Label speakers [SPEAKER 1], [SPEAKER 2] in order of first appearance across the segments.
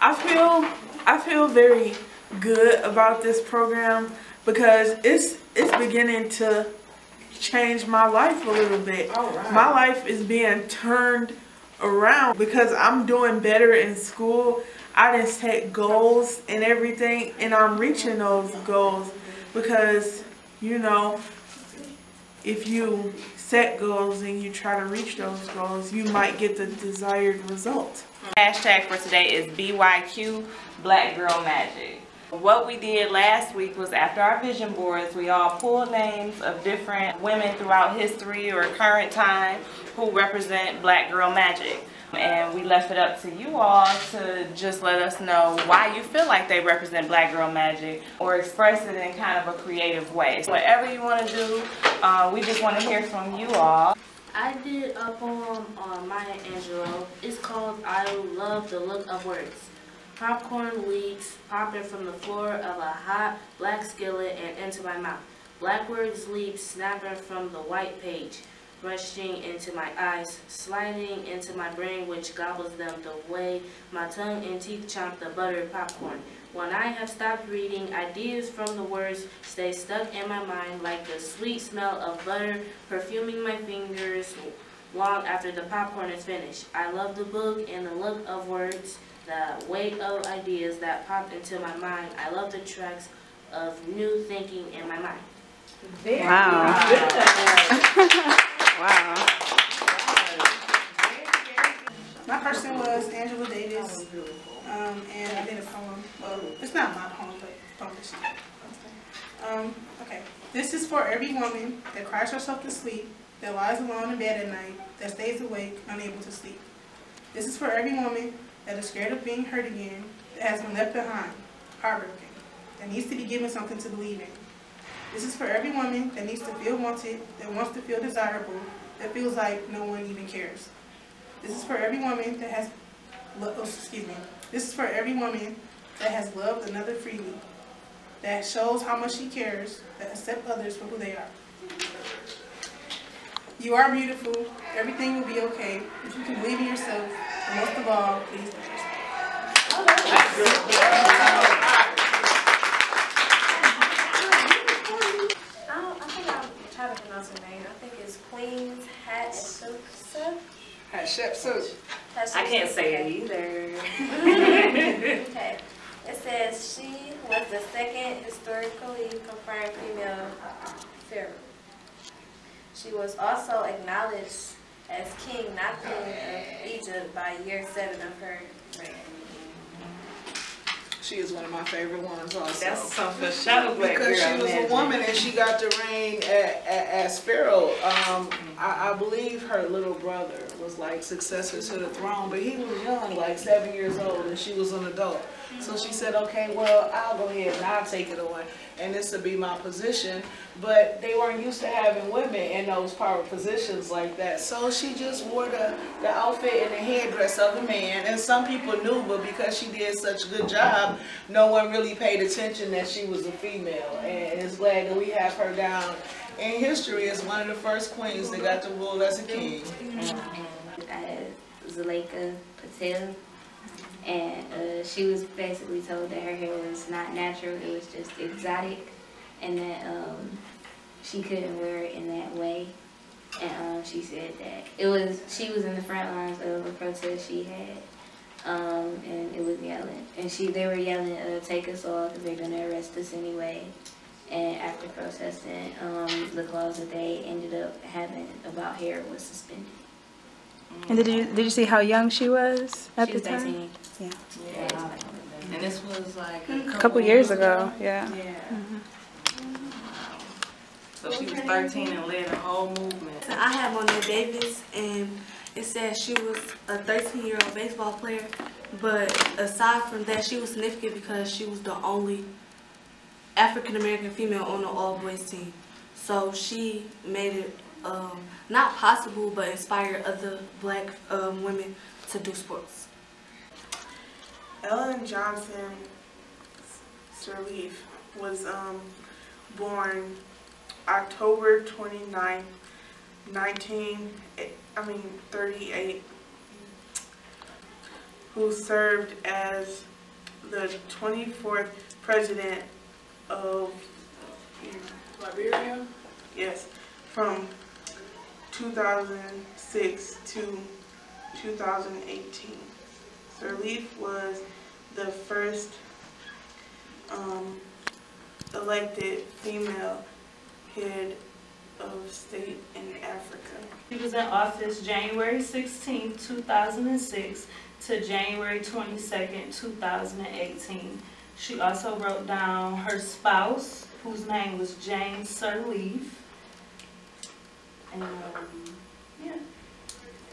[SPEAKER 1] I feel very good about this program because it's beginning to change my life a little bit.
[SPEAKER 2] Right.
[SPEAKER 1] My life is being turned around because I'm doing better in school. I just set goals and everything, and I'm reaching those goals because, you know, if you set goals and you try to reach those goals, you might get the desired result.
[SPEAKER 3] Hashtag for today is BYQ Black Girl Magic. What we did last week was, after our vision boards, we all pulled names of different women throughout history or current time who represent Black Girl Magic. And we left it up to you all to just let us know why you feel like they represent Black Girl Magic, or express it in kind of a creative way. So whatever you want to do, we just want to hear from you all.
[SPEAKER 4] I did a poem on Maya Angelou. It's called I Love the Look of Words. Popcorn leaks popping from the floor of a hot black skillet and into my mouth. Black words leap snapping from the white page, rushing into my eyes, sliding into my brain, which gobbles them the way my tongue and teeth chomp the buttered popcorn. When I have stopped reading, ideas from the words stay stuck in my mind like the sweet smell of butter perfuming my fingers long after the popcorn is finished. I love the book and the look of words, the weight of ideas that popped into my mind. I love the tracks of new thinking in my mind.
[SPEAKER 5] Wow. Wow.
[SPEAKER 2] My person was Angela Davis, and I did a poem. Well, it's not my poem, but it's published. Okay. This is for every woman that cries herself to sleep, that lies alone in bed at night, that stays awake, unable to sleep. This is for every woman that is scared of being hurt again, that has been left behind, heartbroken, that needs to be given something to believe in. This is for every woman that needs to feel wanted, that wants to feel desirable, that feels like no one even cares. This is for every woman that has, This is for every woman that has loved another freely, that shows how much she cares, that accepts others for who they are. You are beautiful. Everything will be okay if you can believe in yourself. And most of all, please love yourself.
[SPEAKER 6] I think I'm trying to pronounce her name. I think it's Queen's Hatshepsut.
[SPEAKER 2] Hatshepsut.
[SPEAKER 3] I can't say it either.
[SPEAKER 6] Okay. It says she was the second historically confirmed female pharaoh. She was also acknowledged as king, not queen, of Egypt by year 7 of her reign.
[SPEAKER 7] She is one of my favorite ones also.
[SPEAKER 3] That's something for sure.
[SPEAKER 7] Because she was a woman and she got to reign as pharaoh. I believe her little brother was like successor to the throne, but he was young, like 7 years old, and she was an adult. So she said, okay, well, I'll go ahead and I'll take it on, and this will be my position. But they weren't used to having women in those power positions like that. So she just wore the outfit and the headdress of a man. And some people knew, but because she did such a good job, no one really paid attention that she was a female. And it's glad that we have her down in history as one of the first queens that got to rule as a king.
[SPEAKER 8] Zuleika Patel. And she was basically told that her hair was not natural, it was just exotic, and that she couldn't wear it in that way. And she said that she was in the front lines of a protest she had, and it was yelling, and they were yelling, "Take us all, because they're gonna arrest us anyway." And after protesting, the clause that they ended up having about hair was suspended.
[SPEAKER 5] And did you see how young she was at the time?
[SPEAKER 8] 18.
[SPEAKER 5] Yeah.
[SPEAKER 3] Yeah. And this was like a
[SPEAKER 5] couple years ago. Yeah.
[SPEAKER 3] So she was 13 and led a whole movement.
[SPEAKER 9] So I have on there Davis, and it says she was a 13-year-old baseball player, but aside from that, she was significant because she was the only African-American female on the all-boys team. So she made it not possible, but inspired other black women to do sports.
[SPEAKER 1] Ellen Johnson Sirleaf was born October 29th, 38, who served as the 24th president of
[SPEAKER 7] Liberia?
[SPEAKER 1] Yes, from 2006 to 2018. Sirleaf was the first elected female head of state in Africa.
[SPEAKER 10] She was in office January 16, 2006 to January 22nd, 2018. She also wrote down her spouse, whose name was James Sirleaf. And yeah,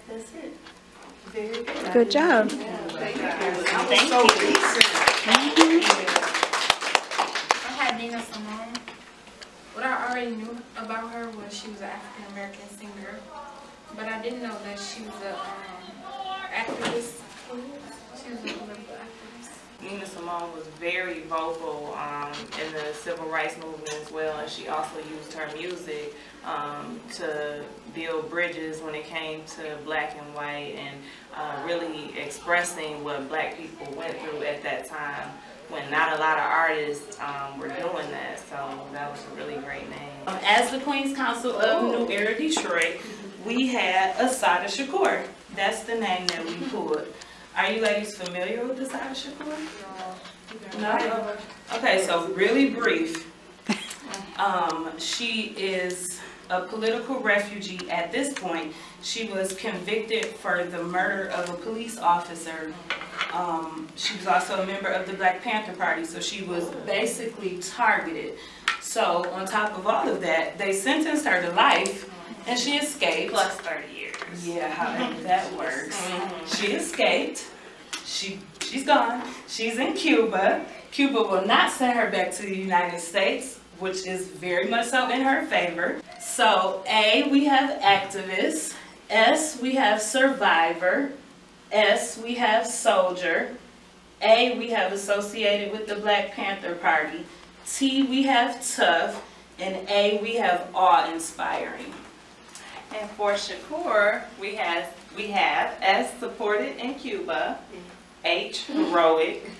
[SPEAKER 10] that's it. Very good.
[SPEAKER 5] Good job.
[SPEAKER 7] Thank you.
[SPEAKER 3] Thank
[SPEAKER 7] So
[SPEAKER 3] you.
[SPEAKER 7] recent.
[SPEAKER 11] I had Nina Simone. What I already knew about her was she was an African American singer, but I didn't know that she was a activist. She was a political activist.
[SPEAKER 3] Nina Simone was very vocal in the civil rights movement as well, and she also used her music to build bridges when it came to black and white, and really expressing what black people went through at that time when not a lot of artists were doing that. So that was a really great name.
[SPEAKER 10] As the Queen's Council of New Era Detroit, we had Assata Shakur. That's the name that we pulled. Are you ladies familiar with Assata Shakur? No. Okay, so really brief. She is a political refugee at this point. She was convicted for the murder of a police officer. She was also a member of the Black Panther Party, so she was basically targeted. So on top of all of that, they sentenced her to life, and she escaped.
[SPEAKER 3] Plus 30 years.
[SPEAKER 10] Yeah, however that works. She escaped. She's gone. She's in Cuba. Cuba will not send her back to the United States, which is very much so in her favor. So A, we have activist. S, we have survivor. S, we have soldier. A, we have associated with the Black Panther Party. T, we have tough. And A, we have awe-inspiring.
[SPEAKER 3] And for Shakur, we have S, supported in Cuba, H, heroic,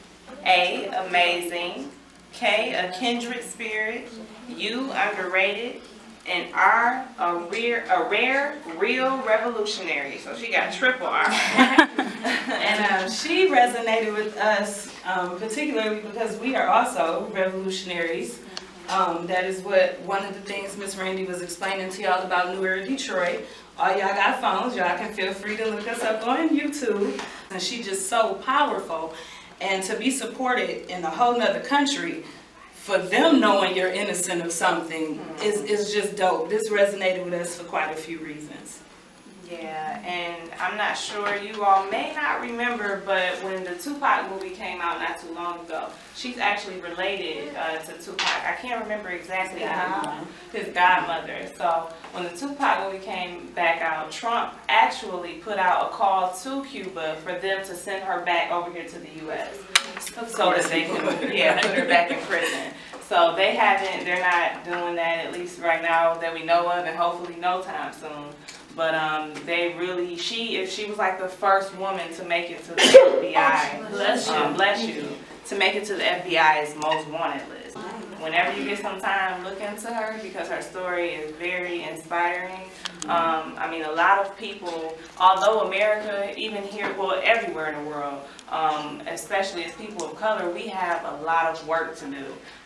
[SPEAKER 3] A, amazing, K, a kindred spirit, U, underrated, and R, a rare, real revolutionary. So she got triple R.
[SPEAKER 10] And she resonated with us particularly because we are also revolutionaries. That is what one of the things Miss Randy was explaining to y'all about New Era Detroit. All y'all got phones, y'all can feel free to look us up on YouTube. And she's just so powerful. And to be supported in a whole nother country, for them knowing you're innocent of something is just dope. This resonated with us for quite a few reasons.
[SPEAKER 3] Yeah, and I'm not sure, you all may not remember, but when the Tupac movie came out not too long ago, she's actually related to Tupac. I can't remember exactly his godmother. So when the Tupac movie came back out, Trump actually put out a call to Cuba for them to send her back over here to the U.S. so that they can put her back in prison. So they're not doing that, at least right now that we know of, and hopefully no time soon. But they really, if she was like the first woman to make it to the FBI, bless you, to make it to the FBI's most wanted list. Whenever you get some time, look into her because her story is very inspiring. I mean, a lot of people, although America, even here, well, everywhere in the world, especially as people of color, we have a lot of work to do.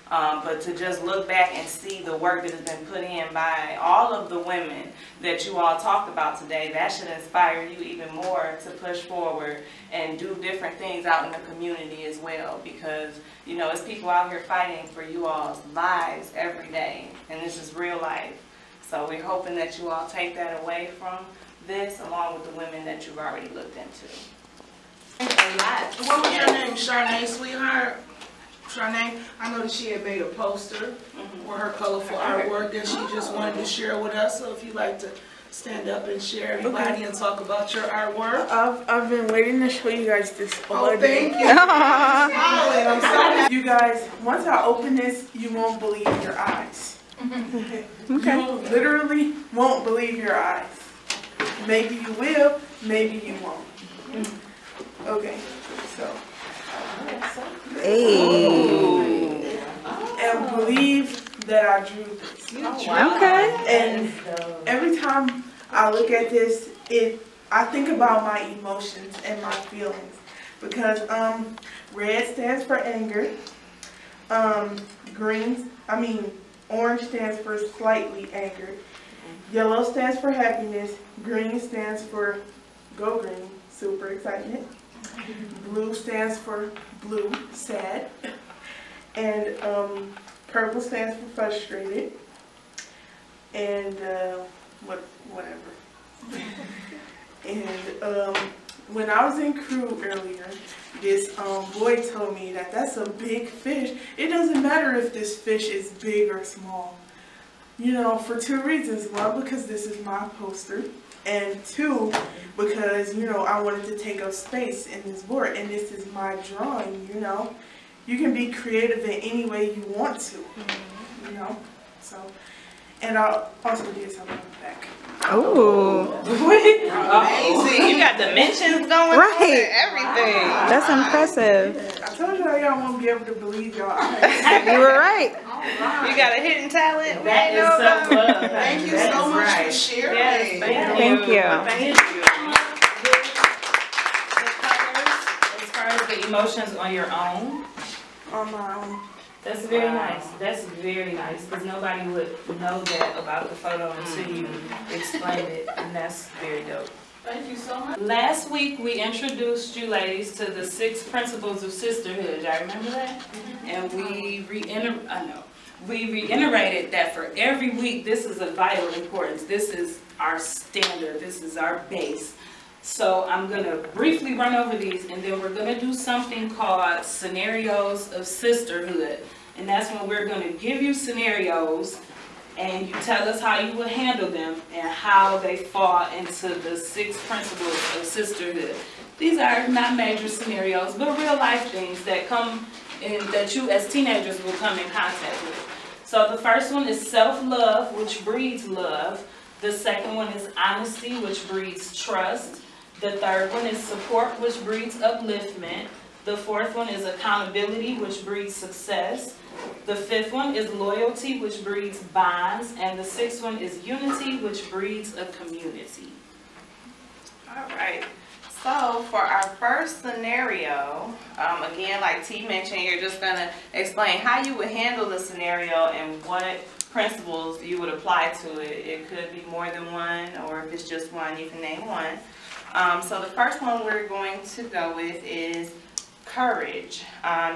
[SPEAKER 3] But to just look back and see the work that has been put in by all of the women that you all talked about today, that should inspire you even more to push forward and do different things out in the community as well, because you know it's people out here fighting for you all's lives every day, and this is real life. So we're hoping that you all take that away from this, along with the women that you've already looked into.
[SPEAKER 7] What was your name, CHYNAE, sweetheart? CHYNAE, I know that she had made a poster with her colorful artwork that she just wanted to share with us. So if you'd like to stand up and share everybody and talk about your artwork.
[SPEAKER 1] I've been waiting to show you guys this all
[SPEAKER 7] Oh,
[SPEAKER 1] day.
[SPEAKER 7] thank you. I'm so happy.
[SPEAKER 1] You guys, once I open this, you won't believe your eyes.
[SPEAKER 5] Okay.
[SPEAKER 1] You literally won't believe your eyes. Maybe you will, maybe you won't. Okay.
[SPEAKER 5] Hey.
[SPEAKER 1] And believe that I drew this.
[SPEAKER 5] Okay.
[SPEAKER 1] And every time I look at this, I think about my emotions and my feelings. Because red stands for anger. Orange stands for slightly angered. Yellow stands for happiness. Green stands for go green, super excitement. Blue stands for blue, sad. And purple stands for frustrated. And whatever. And when I was in crew earlier, this boy told me that that's a big fish. It doesn't matter if this fish is big or small. You know, for two reasons. One, because this is my poster. And two, because, you know, I wanted to take up space in this board. And this is my drawing, you know. You can be creative in any way you want to, you know. So, and I also did something on the back.
[SPEAKER 5] Oh.
[SPEAKER 3] Amazing. You got dimensions going on and everything.
[SPEAKER 5] That's impressive.
[SPEAKER 1] I told y'all won't be able to believe y'all.
[SPEAKER 5] You were right.
[SPEAKER 3] You got a hidden talent.
[SPEAKER 10] That is self-love.
[SPEAKER 7] Thank you so much for sharing.
[SPEAKER 3] Yes,
[SPEAKER 5] Thank you.
[SPEAKER 3] Thank you.
[SPEAKER 10] As far as the emotions on your own,
[SPEAKER 1] On my own.
[SPEAKER 10] that's very nice. That's very nice because nobody would know that about the photo until you explained it, and that's very dope.
[SPEAKER 7] Thank you so much.
[SPEAKER 10] Last week we introduced you ladies to the 6 principles of sisterhood. Y'all remember that? And we reiterated that for every week this is of vital importance. This is our standard. This is our base. So I'm going to briefly run over these, and then we're going to do something called scenarios of sisterhood. And that's when we're going to give you scenarios and you tell us how you will handle them and how they fall into the 6 principles of sisterhood. These are not major scenarios, but real life things that come in, that you as teenagers will come in contact with. So the first one is self-love, which breeds love. The second one is honesty, which breeds trust. The third one is support, which breeds upliftment. The fourth one is accountability, which breeds success. The fifth one is loyalty, which breeds bonds. And the sixth one is unity, which breeds a community.
[SPEAKER 3] All right. So for our first scenario, again, like T mentioned, you're just going to explain how you would handle the scenario and what principles you would apply to it. It could be more than one, or if it's just one, you can name one. So the first one we're going to go with is courage.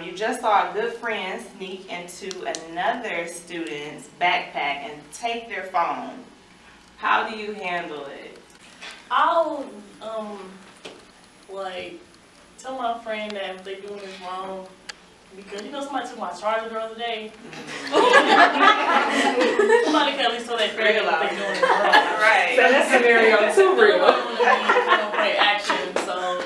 [SPEAKER 3] You just saw a good friend sneak into another student's backpack and take their phone. How do you handle it?
[SPEAKER 12] I'll like tell my friend that if they're doing this wrong, because you know somebody took my charger the other day. Somebody can at least tell that friend that they're doing it wrong.
[SPEAKER 3] Right.
[SPEAKER 10] So that scenario too real.
[SPEAKER 12] I don't play action, so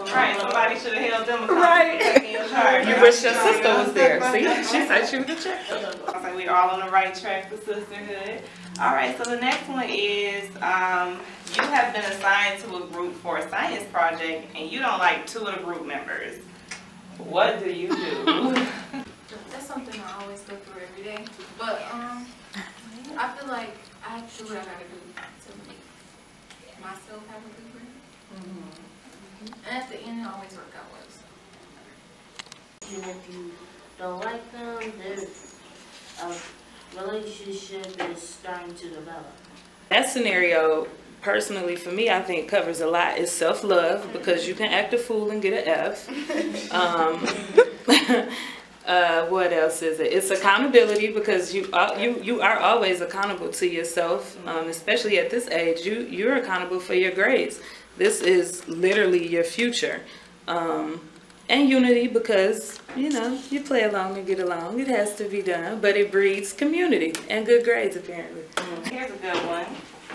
[SPEAKER 3] Right, somebody should have held them accountable.
[SPEAKER 10] Right.
[SPEAKER 3] For taking your charger.
[SPEAKER 10] You wish your sister was there. See, she said she would have checked.
[SPEAKER 3] I was like, we're all on the right track for sisterhood. All right, so the next one is you have been assigned to a group for a science project and you don't like 2 of the group members. What do you do?
[SPEAKER 11] That's something I always go through every day. But I feel like I do what I gotta do to make myself have a good grade. And at the end, it always works out well.
[SPEAKER 4] And if you don't like them, there's a relationship is starting to develop.
[SPEAKER 10] That scenario, personally for me, I think covers a lot. It's self-love because you can act a fool and get an F. What else is it? It's accountability because you are always accountable to yourself, especially at this age. You're accountable for your grades. This is literally your future. And unity because, you know, you play along and get along. It has to be done, but it breeds community and good grades apparently.
[SPEAKER 3] Here's a good one.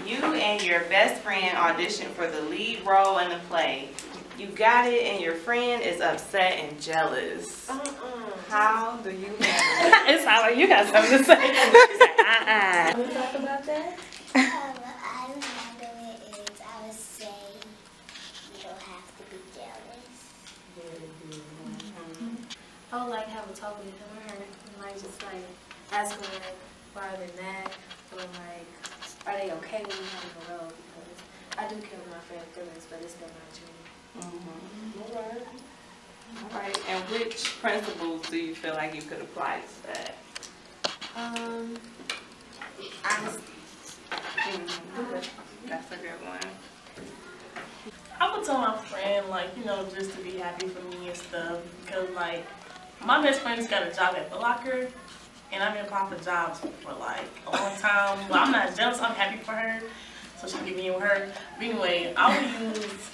[SPEAKER 3] You and your best friend auditioned for the lead role in the play. You got it and your friend is upset and jealous. How do you handle it?
[SPEAKER 10] It sounds like you got something to say.
[SPEAKER 4] Can we talk about that?
[SPEAKER 13] I would handle it is I would say you don't have to be jealous.
[SPEAKER 4] have a talk with him or her, and like just like ask them like why are they mad, or like are they okay with me having a role, because I do care about my friend's feelings, but it's still my journey.
[SPEAKER 3] All right. And which principles do you feel like you could apply to that?
[SPEAKER 4] Honesty.
[SPEAKER 3] That's a good one.
[SPEAKER 12] I would tell my friend, like, you know, just to be happy for me and stuff. Because, like, my best friend just got a job at Foot Locker. And I've been applying for jobs for, like, a long time. Well, I'm not jealous. I'm happy for her. So she can get me with her. But anyway, I would use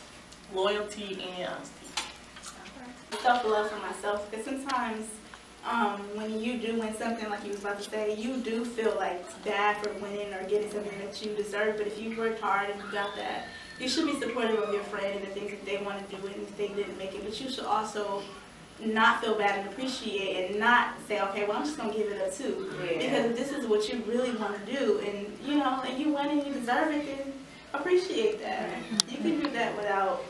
[SPEAKER 12] loyalty and honesty.
[SPEAKER 14] Self-love for myself, because sometimes when you do win something, like you was about to say, you do feel like bad for winning or getting something that you deserve, but if you worked hard and you got that, you should be supportive of your friend and the things that they want to do and if they didn't make it, but you should also not feel bad and appreciate and not say, okay, well, I'm just going to give it up too. Yeah. Because if this is what you really want to do and, you know, and you win and you deserve it, then appreciate that. You can do that without,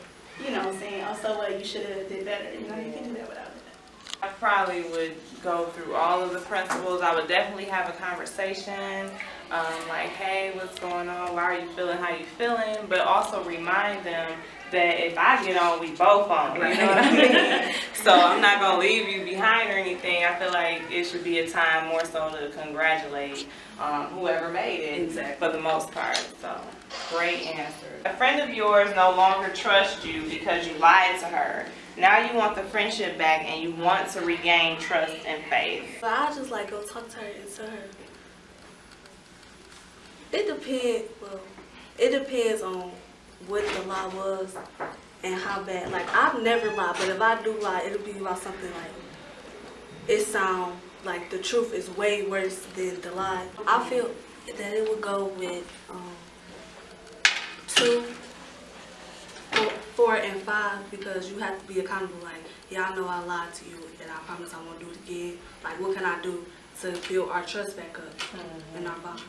[SPEAKER 14] you know, saying, oh, so what, you should have did better. You know, you can do that without it.
[SPEAKER 3] I probably would go through all of the principles. I would definitely have a conversation, like, hey, what's going on? Why are you feeling how you feeling? But also remind them that if I get on, we both on. You know what I mean? So I'm not going to leave you behind or anything. I feel like it should be a time more so to congratulate whoever made it for the most part. So great answer. A friend of yours no longer trusts you because you lied to her. Now you want the friendship back and you want to regain trust and faith.
[SPEAKER 9] So I just like go talk to her and tell her. It depends on what the lie was and how bad. Like, I've never lied, but if I do lie, it'll be about something like, it sound like the truth is way worse than the lie. I feel that it would go with 2, 4, and 5, because you have to be accountable. Like, yeah, I know I lied to you and I promise I won't do it again. Like, what can I do to build our trust back up in our bond?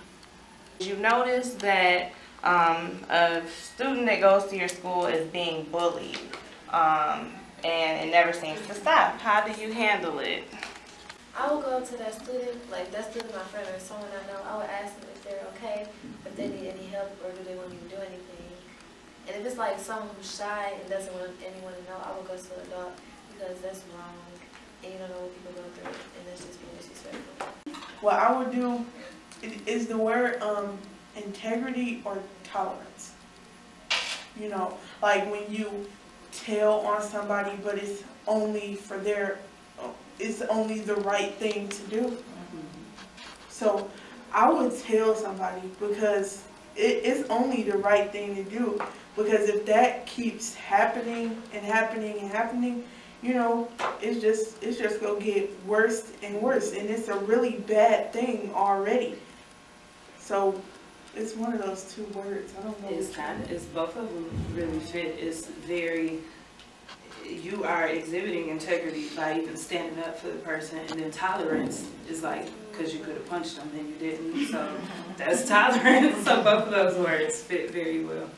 [SPEAKER 3] You notice that a student that goes to your school is being bullied and it never seems to stop. How do you handle it?
[SPEAKER 4] I would go up to that student, like that student, my friend, or someone I know. I would ask them if they're okay, if they need any help, or do they want me to do anything. And if it's like someone who's shy and doesn't want anyone to know, I would go to an adult, because that's wrong, and you don't know what people go through, and that's just being disrespectful.
[SPEAKER 1] What I would do is the word integrity or tolerance. You know, like when you tell on somebody, but it's only for it's only the right thing to do. So I would tell somebody because it's only the right thing to do. Because if that keeps happening and happening and happening, you know, it's just gonna get worse and worse, and it's a really bad thing already. So it's one of those 2 words. I don't know.
[SPEAKER 10] It's both of them really fit. It's very, you are exhibiting integrity by even standing up for the person, and then tolerance is like, because you could have punched them and you didn't. So that's tolerance. So both of those words fit very well.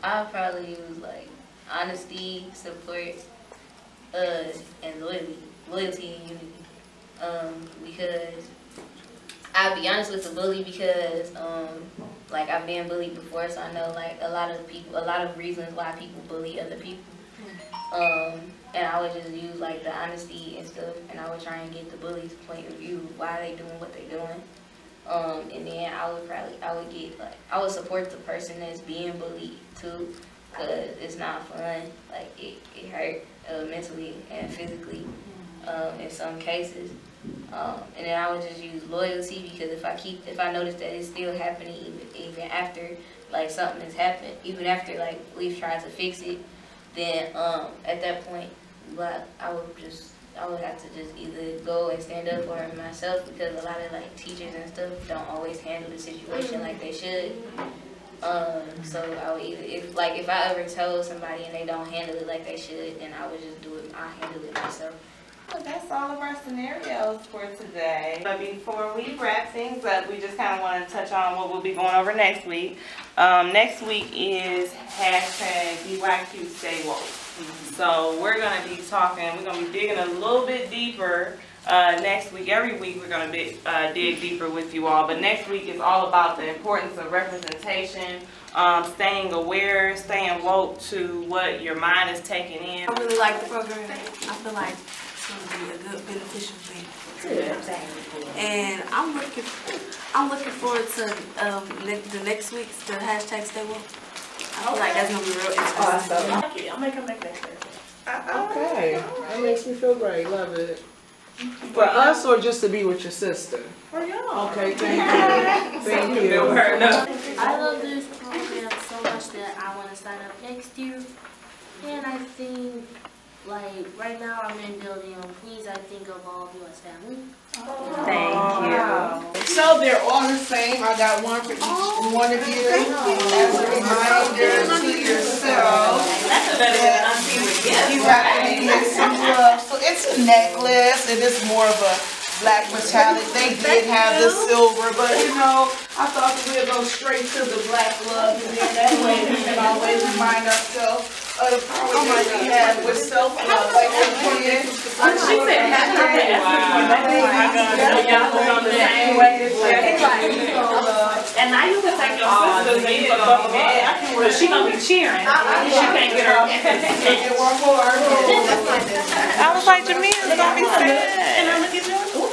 [SPEAKER 8] I'll probably use like honesty, support, and loyalty and unity. Because I'll be honest with the bully, because like I've been bullied before, so I know like a lot of reasons why people bully other people. And I would just use like the honesty and stuff, and I would try and get the bully's point of view, why they doing what they doing. And then I would support the person that's being bullied too, because it's not fun. Like it hurt mentally and physically in some cases. And then I would just use loyalty, because if I notice that it's still happening even after like something has happened, even after like we've tried to fix it, then at that point, like I would have to just either go and stand up for her myself, because a lot of like teachers and stuff don't always handle the situation like they should. So I would either, if I ever told somebody and they don't handle it like they should, then I would just do it. I'll handle it myself.
[SPEAKER 3] Well, that's all of our scenarios for today. But before we wrap things up, we just kind of want to touch on what we'll be going over next week. Next week is hashtag BYQ Stay Woke. So we're going to be talking, we're going to be digging a little bit deeper next week. Every week we're going to dig deeper with you all. But next week is all about the importance of representation, staying aware, staying woke to what your mind is taking in.
[SPEAKER 9] I really like the program. I feel like it's going to be a good, beneficial thing. And I'm looking forward to the next week's the hashtag Stay Woke. I feel like that's gonna be real interesting.
[SPEAKER 12] Awesome. I'll make them next year.
[SPEAKER 7] Okay, that makes me feel great. Love it. For us or just to be with your sister?
[SPEAKER 12] For y'all.
[SPEAKER 7] Okay, thank you. Thank you.
[SPEAKER 4] I love this program so much that I want to sign up next year. And I think, like, right now I'm in building on Queens. I think of all of us family.
[SPEAKER 3] Thank you.
[SPEAKER 7] So they're all the same. I got one for each one of you as a reminder to yourself.
[SPEAKER 3] That's better than Untitled Chapter.
[SPEAKER 7] You have to give some love. So it's a necklace and it's more of a black metallic. They did have the silver, but you know, I thought that we'd go straight to the black love, and then that way we can always remind ourselves of the power that we have with self-love. Like
[SPEAKER 3] She said happy. Y'all look on the same way.
[SPEAKER 10] And now you can take your sisters and you can fuck them up. But she gonna be cheering. She can't get her off.
[SPEAKER 7] Get one more.
[SPEAKER 3] I was like, Jamila's gonna be sad.
[SPEAKER 10] And I'm looking at you.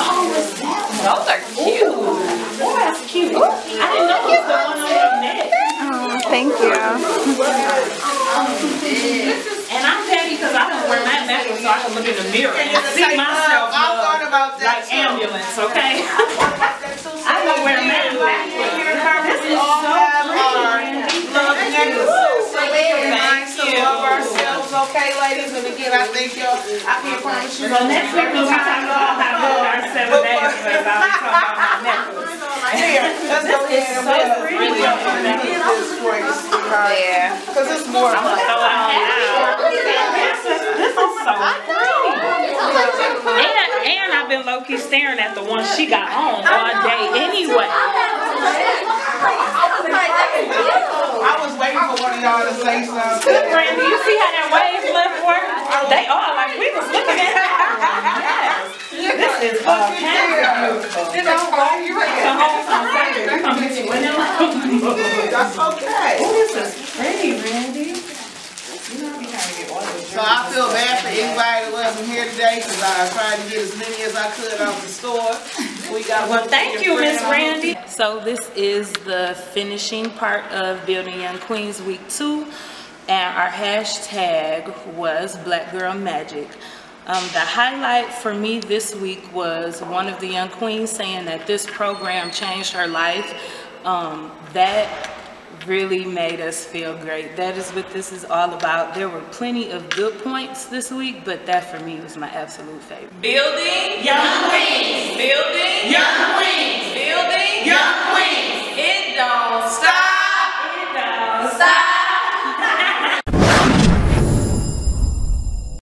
[SPEAKER 3] Oh, what's that? Those are cute.
[SPEAKER 10] Oh, that's cute. I didn't know it was the one on your neck.
[SPEAKER 5] Oh, thank you.
[SPEAKER 10] And I'm petty because I don't wear my necklace so I can look in the mirror and see myself like ambulance, okay? I don't wear mine backwards. This is so pretty.
[SPEAKER 7] Love necklaces. So we can remind some of ourselves, okay, ladies? And again, I think y'all, I can't promise you.
[SPEAKER 10] So next week we'll be talking about how good our 7 days was. I'll be talking about my necklace.
[SPEAKER 7] Here, let's go ahead and
[SPEAKER 3] Yeah.
[SPEAKER 7] because it's more
[SPEAKER 3] I'm gonna throw it on now.
[SPEAKER 10] This is so pretty. And I've been low-key staring at the one she got on all day anyway.
[SPEAKER 7] I was waiting for one of y'all to say something.
[SPEAKER 10] Brandy, you see how that wave left work? They are like we was looking at it. Yes. This is beautiful. The whole time coming to it.
[SPEAKER 7] That's okay.
[SPEAKER 10] Oh, this is pretty, Randy.
[SPEAKER 7] So I feel bad for anybody that wasn't here today because I tried to get as many as I could out the store.
[SPEAKER 10] Well, thank you, Miss Randy. So this is the finishing part of Building Young Queens Week 2. And our hashtag was Black Girl Magic. The highlight for me this week was one of the young queens saying that this program changed her life. That really made us feel great. That is what this is all about. There were plenty of good points this week, but that for me was my absolute favorite.
[SPEAKER 3] Building Young Queens. Building Young Queens.